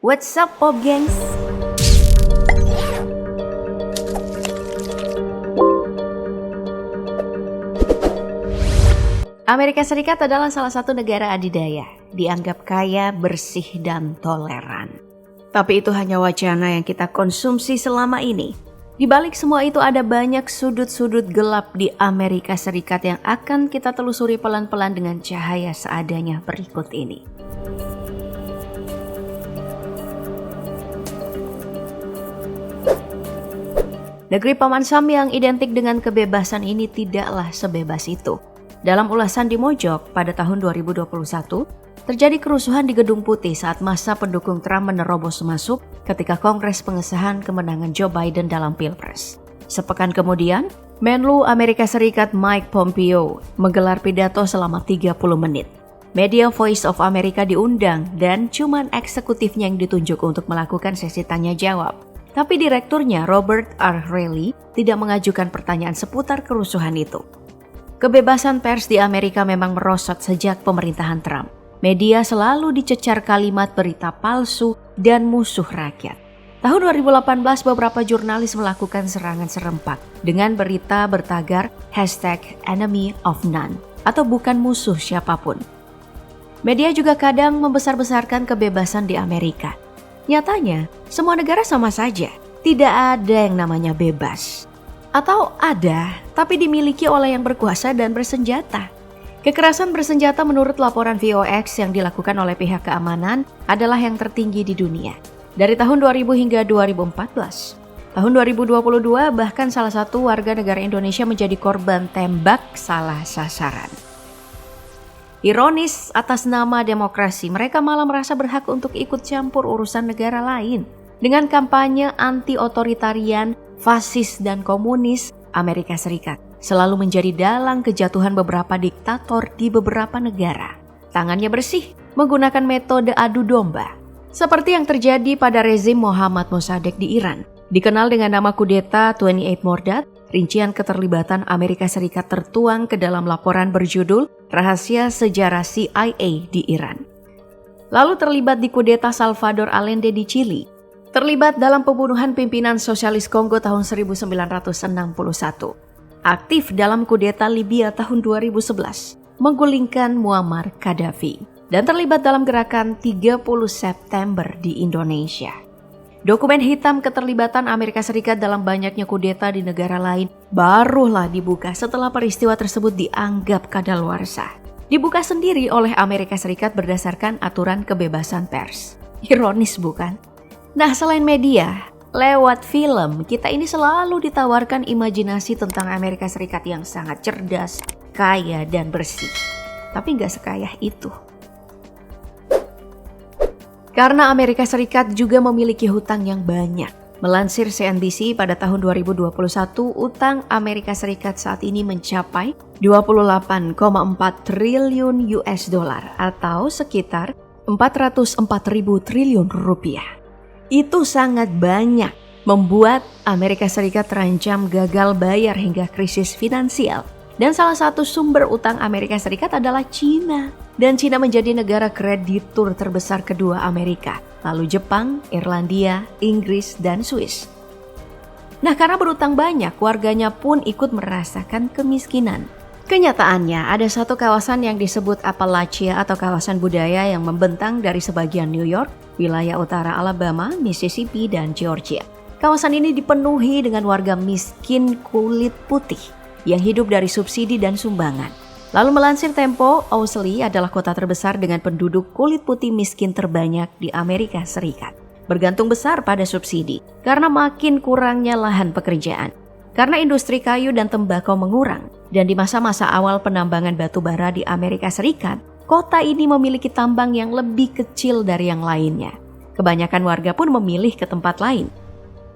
What's up, Pop Gengs? Amerika Serikat adalah salah satu negara adidaya, dianggap kaya, bersih, dan toleran. Tapi itu hanya wacana yang kita konsumsi selama ini. Di balik semua itu ada banyak sudut-sudut gelap di Amerika Serikat yang akan kita telusuri pelan-pelan dengan cahaya seadanya berikut ini. Negeri Paman Sam yang identik dengan kebebasan ini tidaklah sebebas itu. Dalam ulasan di Mojok pada tahun 2021, terjadi kerusuhan di Gedung Putih saat massa pendukung Trump menerobos masuk ketika Kongres pengesahan kemenangan Joe Biden dalam Pilpres. Sepekan kemudian, Menlu Amerika Serikat Mike Pompeo menggelar pidato selama 30 menit. Media Voice of America diundang dan cuman eksekutifnya yang ditunjuk untuk melakukan sesi tanya jawab. Tapi direkturnya Robert R. Reilly tidak mengajukan pertanyaan seputar kerusuhan itu. Kebebasan pers di Amerika memang merosot sejak pemerintahan Trump. Media selalu dicecar kalimat berita palsu dan musuh rakyat. Tahun 2018 beberapa jurnalis melakukan serangan serempak dengan berita bertagar #enemy of none atau bukan musuh siapapun. Media juga kadang membesar-besarkan kebebasan di Amerika. Nyatanya, semua negara sama saja. Tidak ada yang namanya bebas. Atau ada, tapi dimiliki oleh yang berkuasa dan bersenjata. Kekerasan bersenjata menurut laporan VOX yang dilakukan oleh pihak keamanan adalah yang tertinggi di dunia. Dari tahun 2000 hingga 2014. Tahun 2022 bahkan salah satu warga negara Indonesia menjadi korban tembak salah sasaran. Ironis, atas nama demokrasi, mereka malah merasa berhak untuk ikut campur urusan negara lain. Dengan kampanye anti-otoritarian, fasis, dan komunis, Amerika Serikat selalu menjadi dalang kejatuhan beberapa diktator di beberapa negara. Tangannya bersih, menggunakan metode adu domba. Seperti yang terjadi pada rezim Mohammad Mossadegh di Iran. Dikenal dengan nama kudeta 28 Mordad, rincian keterlibatan Amerika Serikat tertuang ke dalam laporan berjudul Rahasia Sejarah CIA di Iran. Lalu terlibat di kudeta Salvador Allende di Chili. Terlibat dalam pembunuhan pimpinan sosialis Kongo tahun 1961. Aktif dalam kudeta Libya tahun 2011, menggulingkan Muammar Gaddafi. Dan terlibat dalam gerakan 30 September di Indonesia. Dokumen hitam keterlibatan Amerika Serikat dalam banyaknya kudeta di negara lain barulah dibuka setelah peristiwa tersebut dianggap kadaluarsa. Dibuka sendiri oleh Amerika Serikat berdasarkan aturan kebebasan pers. Ironis bukan? Nah, selain media, lewat film kita ini selalu ditawarkan imajinasi tentang Amerika Serikat yang sangat cerdas, kaya, dan bersih. Tapi nggak sekaya itu. Karena Amerika Serikat juga memiliki hutang yang banyak. Melansir CNBC pada tahun 2021, utang Amerika Serikat saat ini mencapai 28,4 triliun US dollar atau sekitar 404.000 triliun rupiah. Itu sangat banyak, membuat Amerika Serikat terancam gagal bayar hingga krisis finansial. Dan salah satu sumber utang Amerika Serikat adalah China. Dan China menjadi negara kreditur terbesar kedua Amerika. Lalu Jepang, Irlandia, Inggris, dan Swiss. Nah, karena berutang banyak, warganya pun ikut merasakan kemiskinan. Kenyataannya, ada satu kawasan yang disebut Appalachia atau kawasan budaya yang membentang dari sebagian New York, wilayah utara Alabama, Mississippi, dan Georgia. Kawasan ini dipenuhi dengan warga miskin kulit putih yang hidup dari subsidi dan sumbangan. Lalu melansir Tempo, Owsley adalah kota terbesar dengan penduduk kulit putih miskin terbanyak di Amerika Serikat. Bergantung besar pada subsidi, karena makin kurangnya lahan pekerjaan. Karena industri kayu dan tembakau mengurang, dan di masa-masa awal penambangan batu bara di Amerika Serikat, kota ini memiliki tambang yang lebih kecil dari yang lainnya. Kebanyakan warga pun memilih ke tempat lain.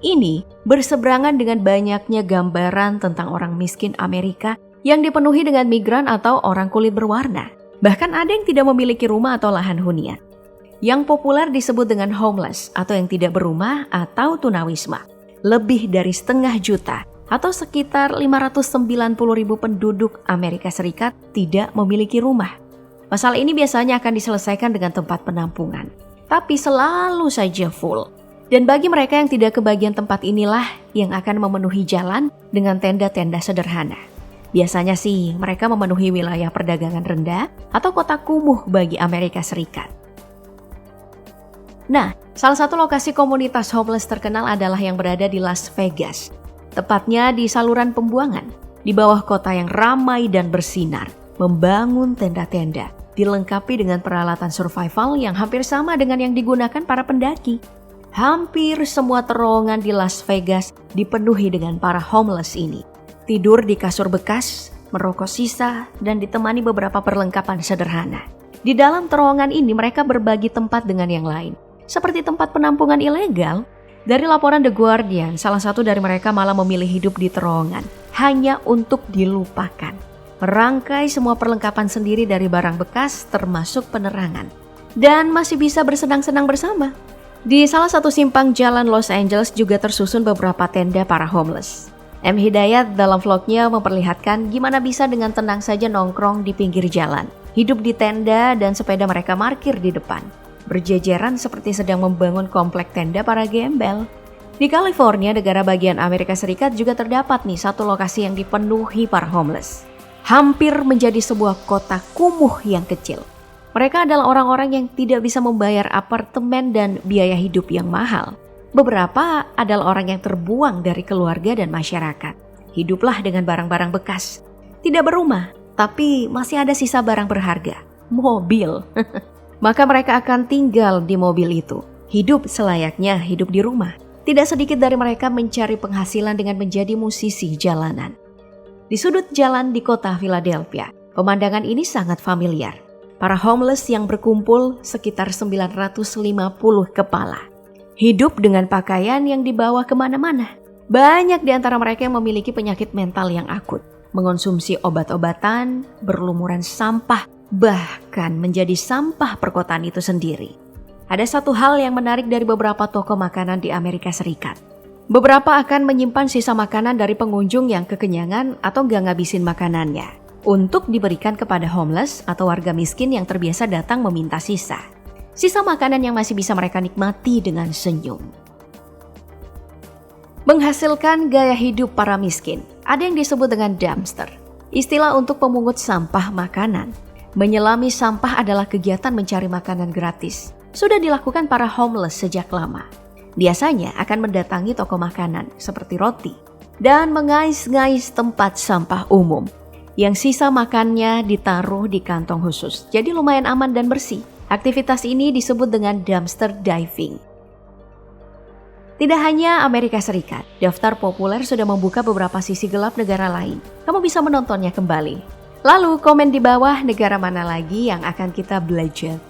Ini berseberangan dengan banyaknya gambaran tentang orang miskin Amerika yang dipenuhi dengan migran atau orang kulit berwarna. Bahkan ada yang tidak memiliki rumah atau lahan hunian. Yang populer disebut dengan homeless atau yang tidak berumah atau tunawisma. Lebih dari 1,5 juta atau sekitar 590.000 penduduk Amerika Serikat tidak memiliki rumah. Masalah ini biasanya akan diselesaikan dengan tempat penampungan. tapi selalu saja full. Dan bagi mereka yang tidak kebagian tempat inilah yang akan memenuhi jalan dengan tenda-tenda sederhana. Biasanya sih mereka memenuhi wilayah perdagangan rendah atau kota kumuh bagi Amerika Serikat. Nah, salah satu lokasi komunitas homeless terkenal adalah yang berada di Las Vegas. Tepatnya di saluran pembuangan, di bawah kota yang ramai dan bersinar, membangun tenda-tenda, dilengkapi dengan peralatan survival yang hampir sama dengan yang digunakan para pendaki. Hampir semua terowongan di Las Vegas dipenuhi dengan para homeless ini. Tidur di kasur bekas, merokok sisa, dan ditemani beberapa perlengkapan sederhana. Di dalam terowongan ini mereka berbagi tempat dengan yang lain. Seperti tempat penampungan ilegal, dari laporan The Guardian, salah satu dari mereka malah memilih hidup di terowongan, hanya untuk dilupakan. Merangkai semua perlengkapan sendiri dari barang bekas termasuk penerangan. Dan masih bisa bersenang-senang bersama. Di salah satu simpang jalan Los Angeles juga tersusun beberapa tenda para homeless. M. Hidayat dalam vlognya memperlihatkan gimana bisa dengan tenang saja nongkrong di pinggir jalan. Hidup di tenda dan sepeda mereka parkir di depan. Berjejeran seperti sedang membangun komplek tenda para gembel. Di California, negara bagian Amerika Serikat juga terdapat nih satu lokasi yang dipenuhi para homeless. Hampir menjadi sebuah kota kumuh yang kecil. Mereka adalah orang-orang yang tidak bisa membayar apartemen dan biaya hidup yang mahal. Beberapa adalah orang yang terbuang dari keluarga dan masyarakat. Hiduplah dengan barang-barang bekas. Tidak berumah, tapi masih ada sisa barang berharga. Mobil. Maka mereka akan tinggal di mobil itu. Hidup selayaknya hidup di rumah. Tidak sedikit dari mereka mencari penghasilan dengan menjadi musisi jalanan. Di sudut jalan di kota Philadelphia, pemandangan ini sangat familiar. Para homeless yang berkumpul sekitar 950 kepala. Hidup dengan pakaian yang dibawa kemana-mana. Banyak di antara mereka yang memiliki penyakit mental yang akut. Mengonsumsi obat-obatan, berlumuran sampah, bahkan menjadi sampah perkotaan itu sendiri. Ada satu hal yang menarik dari beberapa toko makanan di Amerika Serikat. Beberapa akan menyimpan sisa makanan dari pengunjung yang kekenyangan atau gak ngabisin makanannya untuk diberikan kepada homeless atau warga miskin yang terbiasa datang meminta sisa. Sisa makanan yang masih bisa mereka nikmati dengan senyum. Menghasilkan gaya hidup para miskin, ada yang disebut dengan dumpster, istilah untuk pemungut sampah makanan. Menyelami sampah adalah kegiatan mencari makanan gratis. Sudah dilakukan para homeless sejak lama. Biasanya akan mendatangi toko makanan seperti roti dan mengais-ngais tempat sampah umum. Yang sisa makannya ditaruh di kantong khusus, jadi lumayan aman dan bersih. Aktivitas ini disebut dengan dumpster diving. Tidak hanya Amerika Serikat, daftar populer sudah membuka beberapa sisi gelap negara lain. Kamu bisa menontonnya kembali. Lalu komen di bawah negara mana lagi yang akan kita belajar.